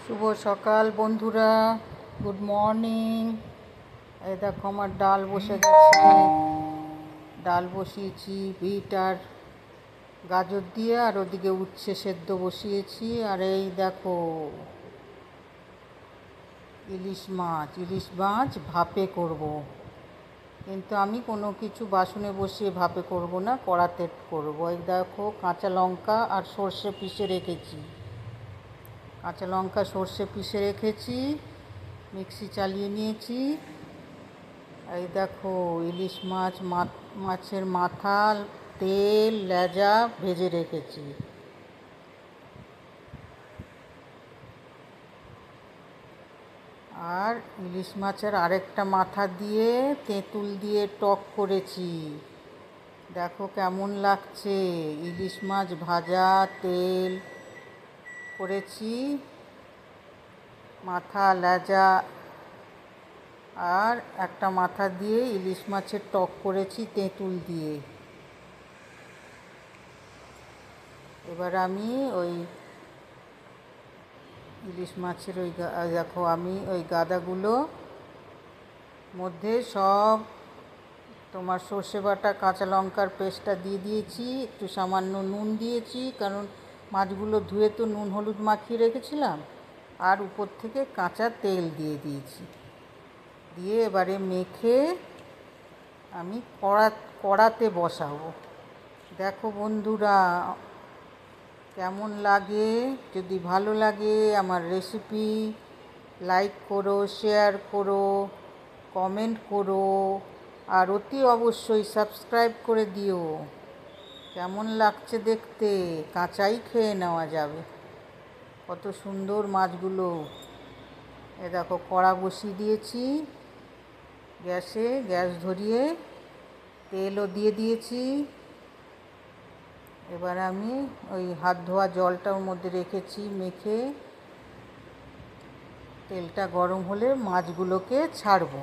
শুভ সকাল বন্ধুরা, good morning. এই দেখো আমার ডাল বসে গেছে। ডাল বসিয়েছি বিট আর গাজর দিয়ে, আর ওদিকে উচ্ছে সেদ্ধ বসিয়েছি। আর এই দেখো ইলিশ মাছ ভাপে করব। কিন্তু আমি কোনো কিছু বাসনে বসিয়ে ভাপে করব না, কড়াতে করব। এই দেখো কাঁচা লঙ্কা আর সর্ষে পিষে রেখেছি। কাঁচা লঙ্কা সর্ষে পিষে রেখেছি, মিক্সি চালিয়ে নিয়েছি। এই দেখো ইলিশ মাছের মাথা, তেল, লেজা ভেজে রেখেছি। আর ইলিশ মাছের আরেকটা মাথা দিয়ে তেঁতুল দিয়ে টক করেছি। দেখো কেমন লাগছে। ইলিশ মাছ ভাজা, তেল করেছি, মাথা, লেজা আর একটা মাথা দিয়ে ইলিশ মাছের টক করেছি তেঁতুল দিয়ে। এবার আমি ওই ইলিশ মাছের দেখো আমি ওই গাদাগুলো মধ্যে সব তোমার সর্ষে বাটা, কাঁচা লঙ্কার পেস্টটা দিয়ে দিয়েছি, একটু সামান্য নুন দিয়েছি, কারণ মাছগুলো ধুয়ে তো নুন হলুদ মাখিয়ে রেখেছিলাম। আর উপর থেকে কাঁচা তেল দিয়ে দিয়েছি। দিয়ে এবারে মেখে আমি কড়াতে বসাবো। দেখো বন্ধুরা কেমন লাগে। যদি ভালো লাগে আমার রেসিপি লাইক করো, শেয়ার করো, কমেন্ট করো, আর অতি অবশ্যই সাবস্ক্রাইব করে দিও। কেমন লাগছে দেখতে, কাঁচাই খেয়ে নেওয়া যাবে। কত সুন্দর মাছগুলো। এ দেখো কড়া বসিয়ে দিয়েছি গ্যাসে, গ্যাস ধরিয়ে তেলও দিয়ে দিয়েছি। এবার আমি ওই হাত ধোয়া জলটা ওর মধ্যে রেখেছি মেখে, তেলটা গরম হলে মাছগুলোকে ছাড়বো।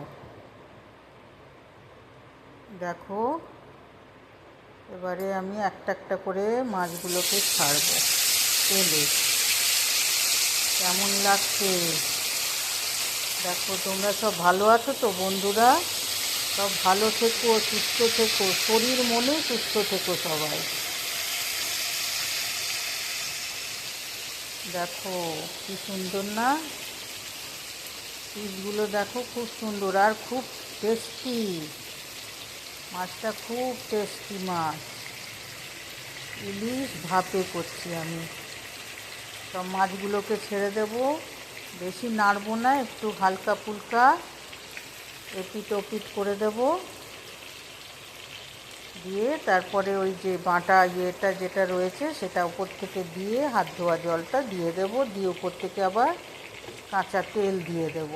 দেখো এবারে আমি একটা একটা করে মাছগুলোকে ছাড়বো তেলে। কেমন লাগছে দেখো। তোমরা সব ভালো আছো তো বন্ধুরা? সব ভালো থেকো, সুস্থ থেকো, শরীর মনে সুস্থ থেকো সবাই। দেখো কি সুন্দর না পিসগুলো, দেখো খুব সুন্দর আর খুব টেস্টি। মাছটা খুব টেস্টি মাছ। ইলিশ ভাপে করছি আমি। সব মাছগুলোকে ছেড়ে দেব, বেশি নাড়বো না, একটু হালকা ফুলকা এপিট ওপিট করে দেব। দিয়ে তারপরে ওই যে বাটা যেটা রয়েছে সেটা উপর থেকে দিয়ে হাত ধোয়া জলটা দিয়ে দেব। দিয়ে উপর থেকে আবার কাঁচা তেল দিয়ে দেব।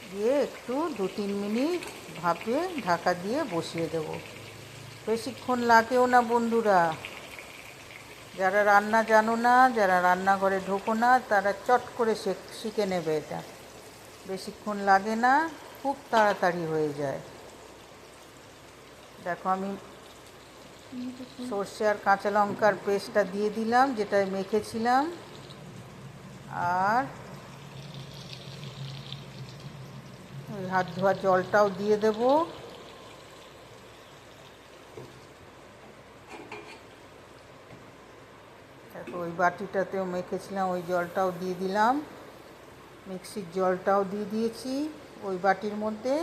দিয়ে একটু 2-3 মিনিট ভাপে ঢাকা দিয়ে বসিয়ে দেব। বেশিক্ষণ লাগেও না বন্ধুরা। যারা রান্না জানো না, যারা রান্নাঘরে ঢোকো না, তারা চট করে শিখে নেবে এটা। বেশিক্ষণ লাগে না, খুব তাড়াতাড়ি হয়ে যায়। দেখো আমি সর্ষে আর কাঁচা লঙ্কার পেস্টটা দিয়ে দিলাম, যেটা মেখেছিলাম। আর ওই হাত ধোয়া জলটাও দিয়ে দেব। দেখো ওই বাটিটাতেও মেখেছিলাম, ওই জলটাও দিয়ে দিলাম। মিক্সির জলটাও দিয়ে দিয়েছি ওই বাটির মধ্যে।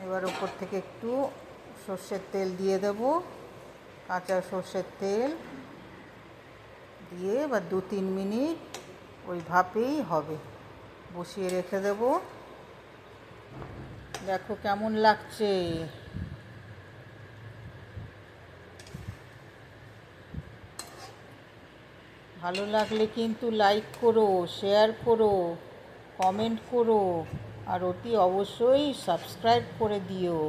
এবার উপর থেকে একটু সর্ষের তেল দিয়ে দেব, কাঁচা সর্ষের তেল দিয়ে এবার 2-3 মিনিট ওই ভাপেই হবে, বসিয়ে রেখে দেব। দেখো কেমন লাগছে। ভালো লাগলে কিন্তু লাইক করো, শেয়ার করো, কমেন্ট করো, আর অতি অবশ্যই সাবস্ক্রাইব করে দিও।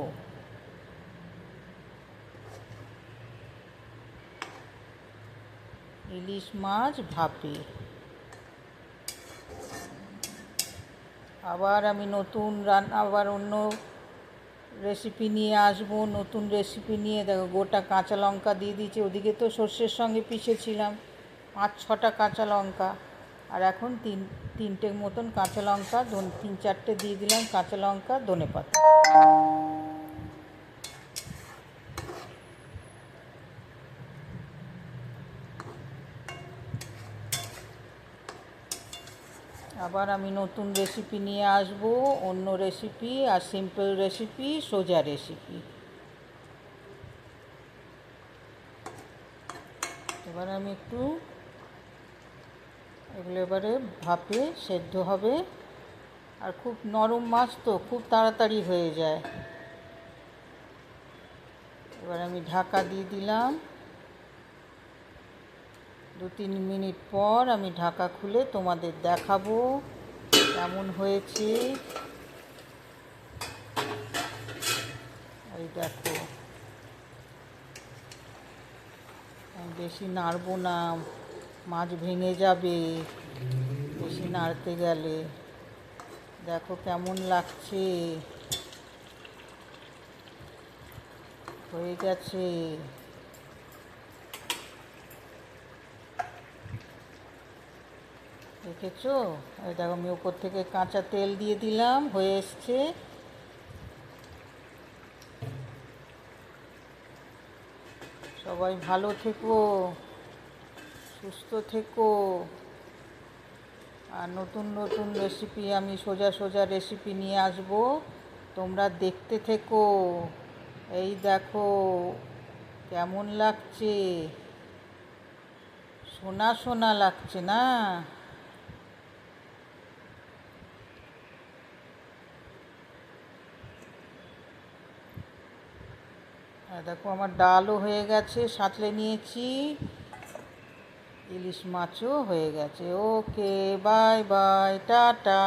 ইলিশ মাছ ভাপে। আবার আমি নতুন আবার অন্য রেসিপি নিয়ে আসবো, নতুন রেসিপি নিয়ে। দেখো গোটা কাঁচা লঙ্কা দিয়ে দিয়েছি, ওদিকে তো সর্ষের সঙ্গে পিষেছিলাম 5-6টা কাঁচা লঙ্কা, আর এখন তিনটে মতন কাঁচা লঙ্কা, 3-4টে দিয়ে দিলাম কাঁচা লঙ্কা, ধনেপাতা। আবার আমি নতুন রেসিপি নিয়ে আসবো, অন্য রেসিপি, আর সিম্পল রেসিপি, সোজা রেসিপি। এবার আমি একটু এগুলো এবারে ভাপে সেদ্ধ হবে, আর খুব নরম মাছ তো খুব তাড়াতাড়ি হয়ে যায়। এবার আমি ঢাকা দিয়ে দিলাম। 2-3 মিনিট পর আমি ঢাকা খুলে তোমাদের দেখাবো কেমন হয়েছে। এই দেখো, আমি বেশি নাড়বো না, মাছ ভেঙে যাবে বেশি নাড়তে গেলে। দেখো কেমন লাগছে, হয়ে গেছে। দেখেছো? এই দেখো, আমি উপর থেকে কাঁচা তেল দিয়ে দিলাম, হয়ে এসছে। সবাই ভালো থেকো, সুস্থ থেকো, আর নতুন নতুন রেসিপি, আমি সোজা সোজা রেসিপি নিয়ে আসবো, তোমরা দেখতে থেকো। এই দেখো কেমন লাগছে, সোনা সোনা লাগছে না? দেখো আমার ডালও হয়ে গেছে, সাঁতলে নিয়েছি, ইলিশ মাছও হয়ে গেছে। ওকে, বাই বাই, টাটা।